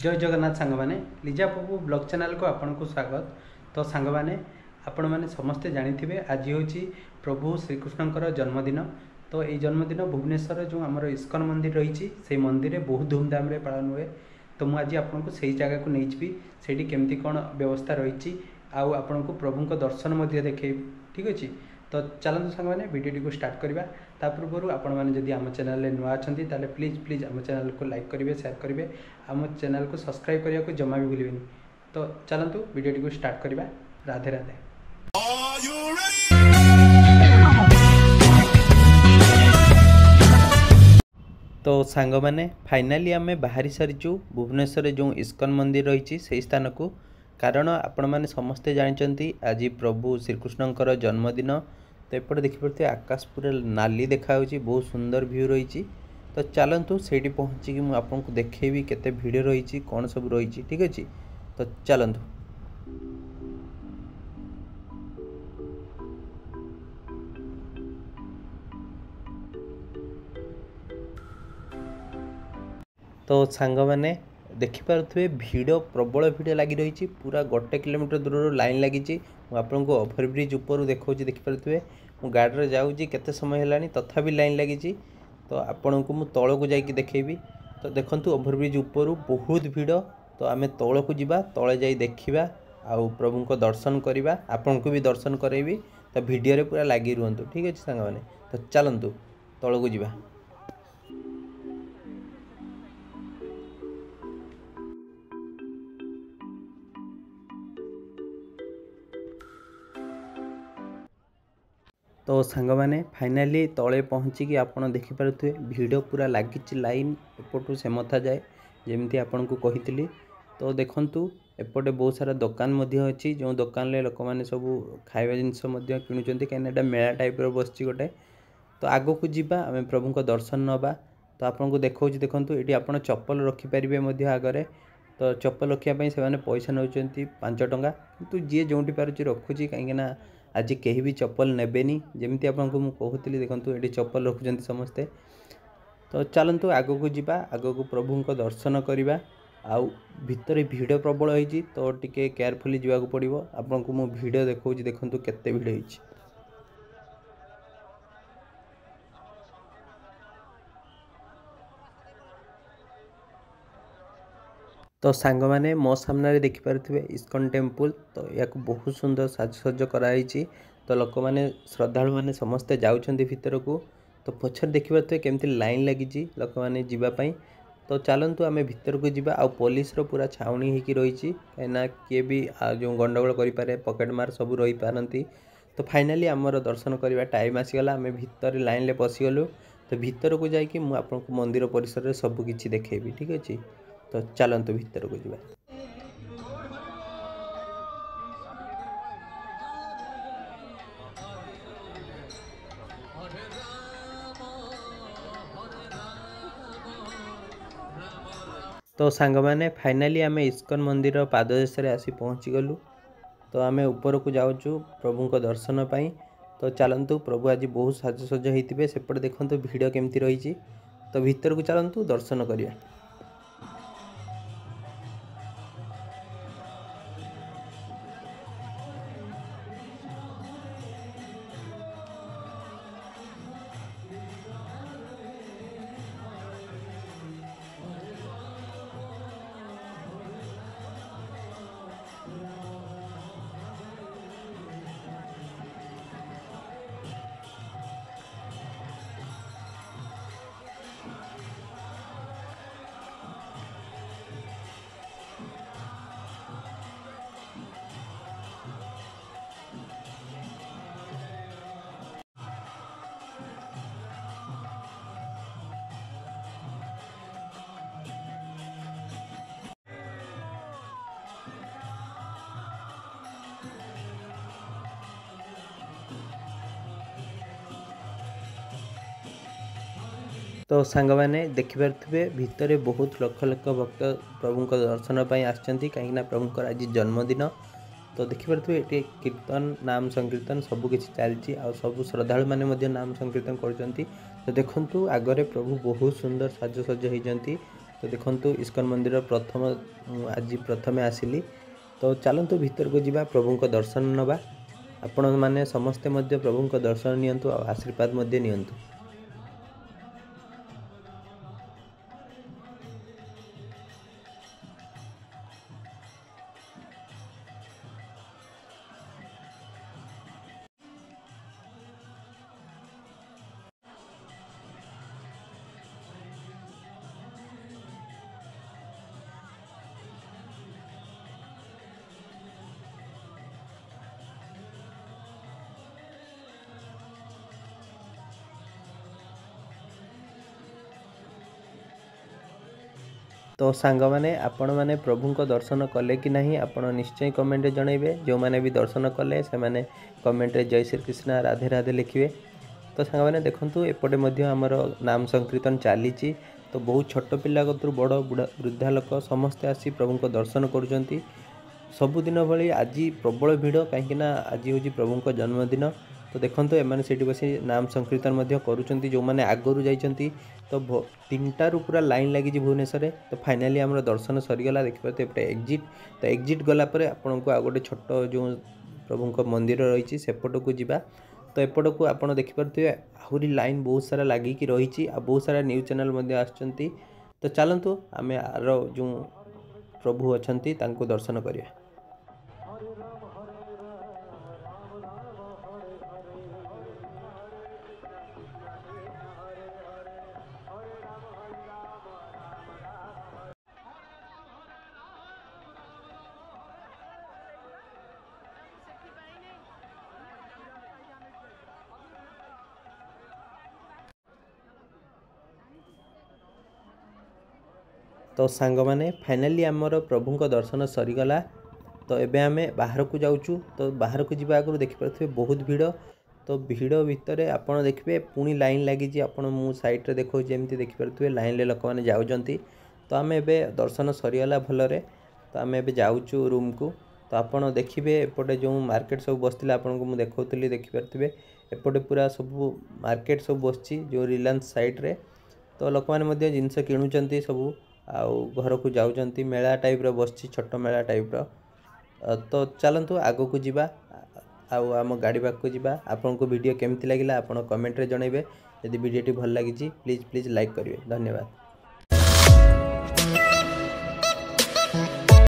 जय जगन्नाथ सांग मैंने लिजा प्रभु ब्लॉग चैनल को आपन को स्वागत। तो सांग मैंने आपण मैंने समस्ते जानी आज हूँ प्रभु श्रीकृष्णकर जन्मदिन। तो ये जन्मदिन भुवनेश्वर जो आमर इस्कन मंदिर रही से मंदिर में बहुत धूमधाम रे पालन हुए। तो मुझे आज आपन को सही जगह को नहीं से केमती कौन व्यवस्था रही आपन को प्रभु को दर्शन देखे। ठीक अच्छे तो चलते सांग मैंने वीडियो को स्टार्ट करवा। ता पूर्व आपण मैंने जदि आम चैनल नुआ अच्छा ताले प्लीज प्लीज आम चैनल को लाइक करेंगे शेयर करेंगे आम चैनल को सब्सक्राइब करने को जमा भी भूलें। तो चलतु वीडियो को स्टार्ट करवा। राधे राधे। तो सांग मैंने फाइनाली आम बाहरी सारीचु भुवनेश्वर जो इस्कन मंदिर रही से स्थान को। कारण आपण मैंने समस्ते जानते आज प्रभु श्रीकृष्णकर जन्मदिन। तो एपटे देखिपे आकाश पूरा नाली देखा बहुत सुंदर व्यू रही। तो चलतु से पहुँचिकी मुझे आपको देखेबी केते भिड़ रही कौन सब रही। ठीक अच्छे तो चलतु। तो सांग मैंने देखिपे भिड़ प्रबल भिड़ लगी रही पूरा 1 किलोमीटर दूर लाइन लगी। आपको ओभरब्रिज ऊपर देखा देखिपे मु गाड़ी जाऊँगी केते समय है तथापि लाइन लगी। तो आपण को मुझे तौल को जाकि देखेबी। तो देखु ओभरब्रिज ऊपर बहुत भिड़। तो आम तौल को जीवा तले जा देखा आउ प्रभु को दर्शन करवा आपन को भी दर्शन करेबी। तो वीडियो रे पूरा लगी रुहतु। ठीक अच्छे सांग मैंने तो चलतु तौल को जीवा। तो सांग मैंने फाइनाली तले पहुँचिकी आपड़ देखिपे भिड़ पूरा लगी लाइन एपटू से मथा जाए जमी आपन को कही। तो देखु एपटे बहुत सारा दुकान अच्छी जो दुकान में लोक मैंने सब खाଇବା जिनस किणुच्च कहीं मेला टाइप बस गोटे। तो आग को जीवा आम प्रभु को दर्शन नवा। तो आपको देखा देखो ये आप चप्पल रखिपारे आगरे। तो चप्पल रखापी से पैसा नौ 5 टंका कितु जी जो पार्टी रखुची कहीं आज कहीं भी चप्पल नेबेनी जमी आपको कहती। देखो ये चप्पल रखुच्च समस्ते। तो चलतु आग को जीवा आग को प्रभु को दर्शन करवा। आउ भितर भिड़ प्रबल होती तो टिके केयरफुली जावाक पड़ो। आपको मु भिड़ देखा देखु केते भिड़ होती। तो सांग मैंने मो सामने देखिपे इस्कन टेम्पल। तो या बहुत सुंदर साजसज्ज कराई। तो लोक मैंने श्रद्धालु मैंने समस्ते जाउछन्ति भितर को। तो पछर देखिपे केमती लाइन लगी लोक मैंने जीवाई। तो चलतु आम भितर को जीवा आ पुलिस पूरा छाउनी होगी रही कहीं किए भी जो गंडगोल करें पकेट मार सब रही पारती। तो फाइनाली आमर दर्शन करवा टाइम आसीगला आम भितर लाइन में पशिगलु। तो भितर को जाकि मुझे आपको मंदिर परिसर में सबकि देखेबी। ठीक अच्छे तो चलतु भितर को जीवा। तो सांग मैंने फाइनाली आम इस्कन मंदिर पाददेश आसी पहुँची गलु। तो आम ऊपर को जाऊँ प्रभु को दर्शन पाई। तो चलतु प्रभु आज बहुत साजसज्ज होते सेपटे देखो भिड़ केमती रही। तो भितर को चलतु दर्शन करिया। तो सांग मैंने देखिपे भितर बहुत लक्ष लक्ष भक्त प्रभु को दर्शन पर आसछन्ति कहीं प्रभुंर आज जन्मदिन। तो देखिपे ये कीर्तन नाम संकीर्तन सबकि चलती आ सब श्रद्धालु मैंने नाम संकीर्तन कर। तो देखु आगरे प्रभु बहुत सुंदर साजसज्ज होती तो देखंतु इस्कन मंदिर प्रथम आज प्रथमे आसिली तो चलतु भीतर को जीवा प्रभु को दर्शन नवा आपण माने समस्ते मध्य प्रभु को दर्शन नियंतु और आशीर्वाद मध्य नियंतु। तो सांग मैंने आपण मैंने प्रभु को दर्शन कले कि नहीं आपण निश्चय कमेंट जनइबे। जो मैंने भी दर्शन कले से मैंने कमेंट जय श्री कृष्ण राधे राधे लिखिए। तो सांग मैंने देखंतु एपटे मध्य आमर नाम संकीर्तन चली तो बहुत छोट पिला कतु बड़ वृद्धा लोक समस्ते आसी प्रभु को दर्शन करुँच। सबुदिन भली आज प्रबल भिड़ कहीं आज हूँ प्रभु को जन्मदिन। तो देखो एम से बसी नाम संकीर्तन करुँच जो मैंने आगु जाइंट तो 3टारू पूरा लाइन लगी भुवनेश्वर। तो फाइनाली आम दर्शन सरीगला देखिए एपटे एग्जिट तो एग्जिट गलापर आपन को आ गए छोट जो प्रभु को मंदिर रही सेपट को जीवा। तो एपट को आप देखिपे आहरी लाइन बहुत सारा लगिकी रही बहुत सारा न्यूज चैनल आसुँच। तो चलतु आम आर जो प्रभु अच्छा दर्शन करिया। तो सांग मैंने फाइनाली आमर प्रभु को दर्शन सरीगला। तो एबे आमे बाहर को जाऊँ। तो बाहर को जीवा आगु देखिपे बहुत भिड़। तो भिड़ भितर आपड़ देखिए पुणी लाइन लगी आपड़ मु साइड देखो जमी देखिपे लाइन लोक मैंने जाऊँच। तो आम एबे दर्शन सरीगला भलरे। तो आम एबे जाऊँ रूम को। तो आपड़ देखिए एपटे जो मार्केट सब बसला आपको मुझे देखी देखिपे एपटे पूरा सब मार्केट सब बस जो रिलायंस साइड रे। तो लोक मैंने जिनस किणुंट सब आउ घर को जाऊँच मेला टाइप रो बस छोट मेला टाइप रो। तो चलतु आग को जीवा आउ आम गाड़ी पाक को जीवा। आपन को वीडियो केमती लगिला आपण कमेंट रे जनइबे। यदि वीडियो भल लगी प्लीज़ लाइक करिवे। धन्यवाद।